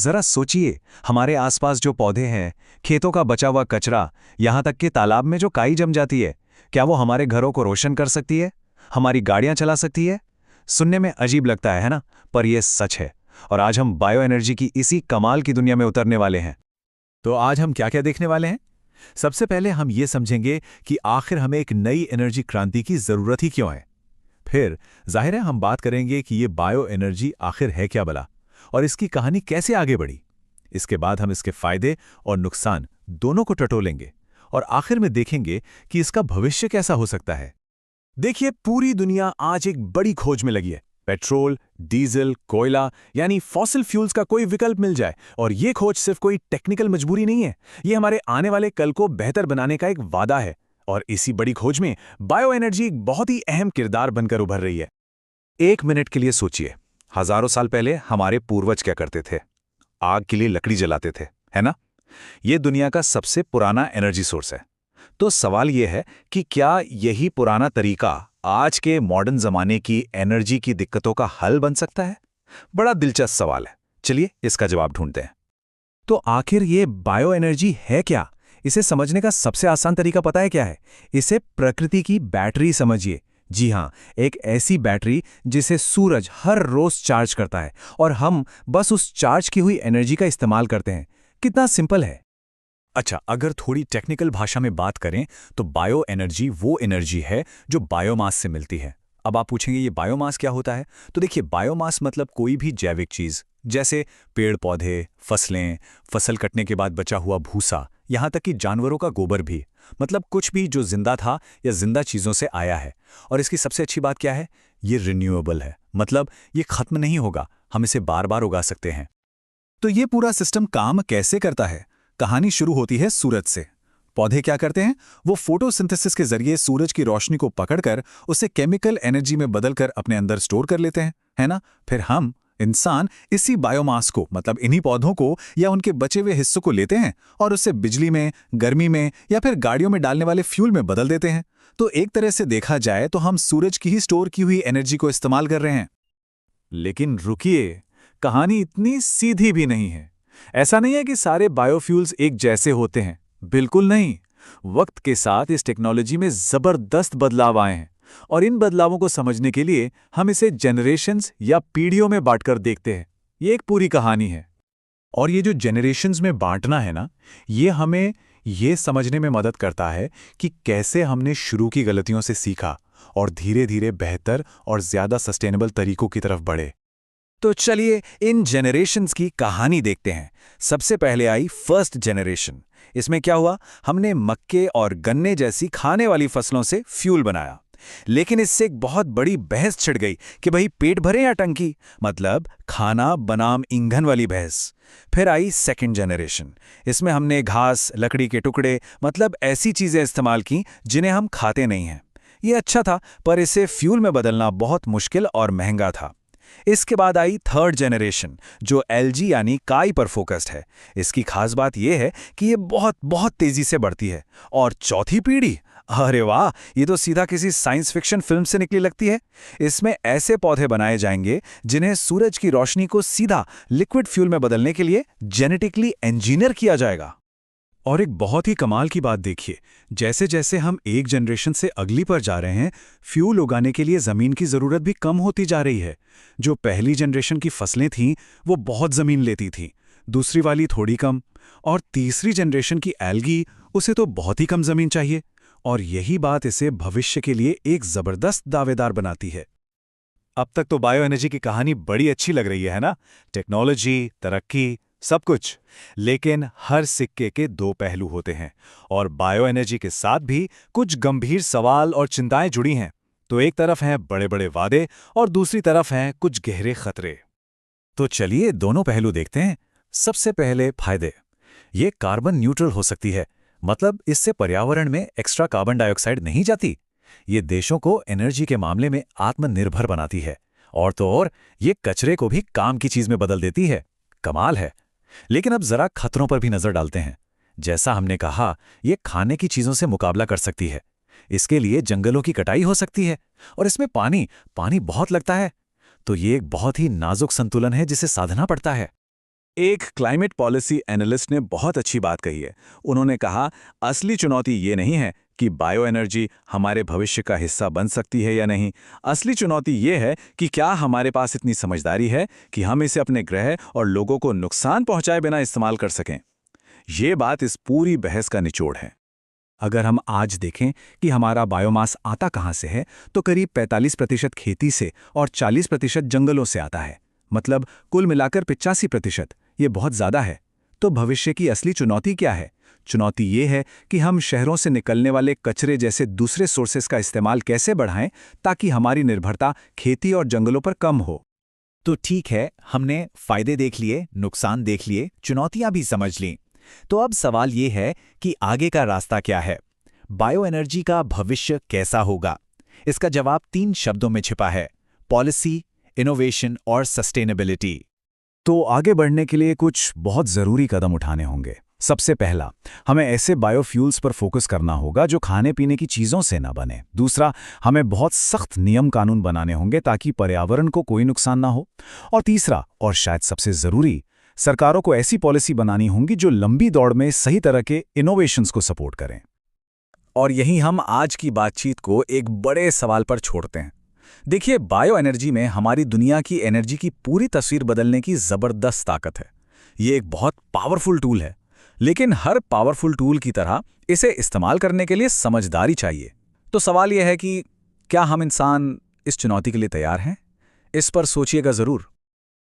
जरा सोचिए, हमारे आसपास जो पौधे हैं, खेतों का बचा हुआ कचरा, यहाँ तक कि तालाब में जो काई जम जाती है, क्या वो हमारे घरों को रोशन कर सकती है? हमारी गाड़ियां चला सकती है? सुनने में अजीब लगता है ना? पर यह सच है। और आज हम बायो एनर्जी की इसी कमाल की दुनिया में उतरने वाले हैं। तो आज हम क्या क्या देखने वाले हैं? सबसे पहले हम ये समझेंगे कि आखिर हमें एक नई एनर्जी क्रांति की जरूरत ही क्यों है। फिर जाहिर है हम बात करेंगे कि ये बायो एनर्जी आखिर है क्या भला, और इसकी कहानी कैसे आगे बढ़ी। इसके बाद हम इसके फायदे और नुकसान दोनों को टटोलेंगे और आखिर में देखेंगे कि इसका भविष्य कैसा हो सकता है। देखिए, पूरी दुनिया आज एक बड़ी खोज में लगी है। पेट्रोल, डीजल, कोयला यानी फॉसिल फ्यूल्स का कोई विकल्प मिल जाए, और ये खोज सिर्फ कोई टेक्निकल मजबूरी नहीं है, ये हमारे आने वाले कल को बेहतर बनाने का एक वादा है। और इसी बड़ी खोज में बायो एनर्जी एक बहुत ही अहम किरदार बनकर उभर रही है। एक मिनट के लिए सोचिए, हजारों साल पहले हमारे पूर्वज क्या करते थे? आग के लिए लकड़ी जलाते थे, है ना? ये दुनिया का सबसे पुराना एनर्जी सोर्स है। तो सवाल यह है कि क्या यही पुराना तरीका आज के मॉडर्न जमाने की एनर्जी की दिक्कतों का हल बन सकता है? बड़ा दिलचस्प सवाल है। चलिए इसका जवाब ढूंढते हैं। तो आखिर ये बायो एनर्जी है क्या? इसे समझने का सबसे आसान तरीका पता है क्या है? इसे प्रकृति की बैटरी समझिए। जी हाँ, एक ऐसी बैटरी जिसे सूरज हर रोज चार्ज करता है और हम बस उस चार्ज की हुई एनर्जी का इस्तेमाल करते हैं। कितना सिंपल है। अच्छा, अगर थोड़ी टेक्निकल भाषा में बात करें तो बायो एनर्जी वो एनर्जी है जो बायोमास से मिलती है। अब आप पूछेंगे ये बायोमास क्या होता है? तो देखिए, बायोमास मतलब कोई भी जैविक चीज, जैसे पेड़ पौधे, फसलें, फसल कटने के बाद बचा हुआ भूसा, यहाँ तक कि जानवरों का गोबर भी। मतलब कुछ भी जो जिंदा था या जिंदा चीजों से आया है। और इसकी सबसे अच्छी बात क्या है? ये रिन्यूएबल है, मतलब ये खत्म नहीं होगा, हम इसे बार बार उगा सकते हैं। तो ये पूरा सिस्टम काम कैसे करता है? कहानी शुरू होती है सूरज से। पौधे क्या करते हैं? वो फोटोसिंथेसिस के जरिए सूरज की रोशनी को पकड़कर उसे केमिकल एनर्जी में बदलकर अपने अंदर स्टोर कर लेते हैं, है ना? फिर हम इंसान इसी बायोमास को, मतलब इन्हीं पौधों को या उनके बचे हुए हिस्सों को लेते हैं और उसे बिजली में, गर्मी में या फिर गाड़ियों में डालने वाले फ्यूल में बदल देते हैं। तो एक तरह से देखा जाए तो हम सूरज की ही स्टोर की हुई एनर्जी को इस्तेमाल कर रहे हैं। लेकिन रुकिए, कहानी इतनी सीधी भी नहीं है। ऐसा नहीं है कि सारे बायोफ्यूल्स एक जैसे होते हैं, बिल्कुल नहीं। वक्त के साथ इस टेक्नोलॉजी में जबरदस्त बदलाव आए हैं, और इन बदलावों को समझने के लिए हम इसे जनरेशन्स या पीढ़ियों में बांटकर देखते हैं। ये एक पूरी कहानी है। और ये जो जनरेशन्स में बांटना है ना, ये हमें ये समझने में मदद करता है कि कैसे हमने शुरू की गलतियों से सीखा और धीरे धीरे बेहतर और ज्यादा सस्टेनेबल तरीकों की तरफ बढ़े। तो चलिए इन जनरेशन्स की कहानी देखते हैं। सबसे पहले आई फर्स्ट जनरेशन। इसमें क्या हुआ? हमने मक्के और गन्ने जैसी खाने वाली फसलों से फ्यूल बनाया, लेकिन इससे एक बहुत बड़ी बहस छिड़ गई कि भाई पेट भरे या टंकी, मतलब खाना बनाम ईंधन वाली बहस। फिर आई सेकंड जनरेशन। इसमें हमने घास, लकड़ी के टुकड़े, मतलब ऐसी चीजें इस्तेमाल की जिन्हें हम खाते नहीं हैं। ये अच्छा था, पर इसे फ्यूल में बदलना बहुत मुश्किल और महंगा था। इसके बाद आई थर्ड जनरेशन, जो एलजी यानी काई पर फोकस्ड है। इसकी खास बात यह है कि ये बहुत बहुत तेजी से बढ़ती है। और चौथी पीढ़ी, अरे वाह, ये तो सीधा किसी साइंस फिक्शन फिल्म से निकली लगती है। इसमें ऐसे पौधे बनाए जाएंगे जिन्हें सूरज की रोशनी को सीधा लिक्विड फ्यूल में बदलने के लिए जेनेटिकली इंजीनियर किया जाएगा। और एक बहुत ही कमाल की बात देखिए, जैसे जैसे हम एक जनरेशन से अगली पर जा रहे हैं, फ्यूल उगाने के लिए ज़मीन की ज़रूरत भी कम होती जा रही है। जो पहली जनरेशन की फसलें थीं वो बहुत ज़मीन लेती थीं, दूसरी वाली थोड़ी कम, और तीसरी जनरेशन की एल्गी, उसे तो बहुत ही कम ज़मीन चाहिए। और यही बात इसे भविष्य के लिए एक ज़बरदस्त दावेदार बनाती है। अब तक तो बायो एनर्जी की कहानी बड़ी अच्छी लग रही है ना? टेक्नोलॉजी, तरक्की, सब कुछ। लेकिन हर सिक्के के दो पहलू होते हैं, और बायो एनर्जी के साथ भी कुछ गंभीर सवाल और चिंताएं जुड़ी हैं। तो एक तरफ हैं बड़े बड़े वादे और दूसरी तरफ हैं कुछ गहरे खतरे। तो चलिए दोनों पहलू देखते हैं। सबसे पहले फायदे। ये कार्बन न्यूट्रल हो सकती है, मतलब इससे पर्यावरण में एक्स्ट्रा कार्बन डाइऑक्साइड नहीं जाती। ये देशों को एनर्जी के मामले में आत्मनिर्भर बनाती है, और तो और ये कचरे को भी काम की चीज में बदल देती है। कमाल है। लेकिन अब जरा खतरों पर भी नजर डालते हैं। जैसा हमने कहा, ये खाने की चीजों से मुकाबला कर सकती है। इसके लिए जंगलों की कटाई हो सकती है, और इसमें पानी बहुत लगता है। तो ये एक बहुत ही नाजुक संतुलन है जिसे साधना पड़ता है। एक क्लाइमेट पॉलिसी एनालिस्ट ने बहुत अच्छी बात कही है। उन्होंने कहा, असली चुनौती ये नहीं है कि बायो एनर्जी हमारे भविष्य का हिस्सा बन सकती है या नहीं। असली चुनौती ये है कि क्या हमारे पास इतनी समझदारी है कि हम इसे अपने ग्रह और लोगों को नुकसान पहुंचाए बिना इस्तेमाल कर सकें। ये बात इस पूरी बहस का निचोड़ है। अगर हम आज देखें कि हमारा बायोमास आता कहाँ से है, तो करीब 45% खेती से और 40% जंगलों से आता है। मतलब कुल मिलाकर 85%। ये बहुत ज़्यादा है। तो भविष्य की असली चुनौती क्या है? चुनौती ये है कि हम शहरों से निकलने वाले कचरे जैसे दूसरे सोर्सेस का इस्तेमाल कैसे बढ़ाएं ताकि हमारी निर्भरता खेती और जंगलों पर कम हो। तो ठीक है, हमने फायदे देख लिए, नुकसान देख लिए, चुनौतियां भी समझ लीं। तो अब सवाल ये है कि आगे का रास्ता क्या है? बायो एनर्जी का भविष्य कैसा होगा? इसका जवाब 3 शब्दों में छिपा है: पॉलिसी, इनोवेशन और सस्टेनेबिलिटी। तो आगे बढ़ने के लिए कुछ बहुत ज़रूरी कदम उठाने होंगे। सबसे पहला, हमें ऐसे बायोफ्यूल्स पर फोकस करना होगा जो खाने पीने की चीज़ों से ना बने। दूसरा, हमें बहुत सख्त नियम कानून बनाने होंगे ताकि पर्यावरण को कोई नुकसान ना हो। और तीसरा, और शायद सबसे ज़रूरी, सरकारों को ऐसी पॉलिसी बनानी होंगी जो लंबी दौड़ में सही तरह के इनोवेशंस को सपोर्ट करें। और यहीं हम आज की बातचीत को एक बड़े सवाल पर छोड़ते हैं। देखिए, बायो एनर्जी में हमारी दुनिया की एनर्जी की पूरी तस्वीर बदलने की ज़बरदस्त ताकत है। ये एक बहुत पावरफुल टूल है, लेकिन हर पावरफुल टूल की तरह इसे इस्तेमाल करने के लिए समझदारी चाहिए। तो सवाल यह है कि क्या हम इंसान इस चुनौती के लिए तैयार हैं? इस पर सोचिएगा ज़रूर।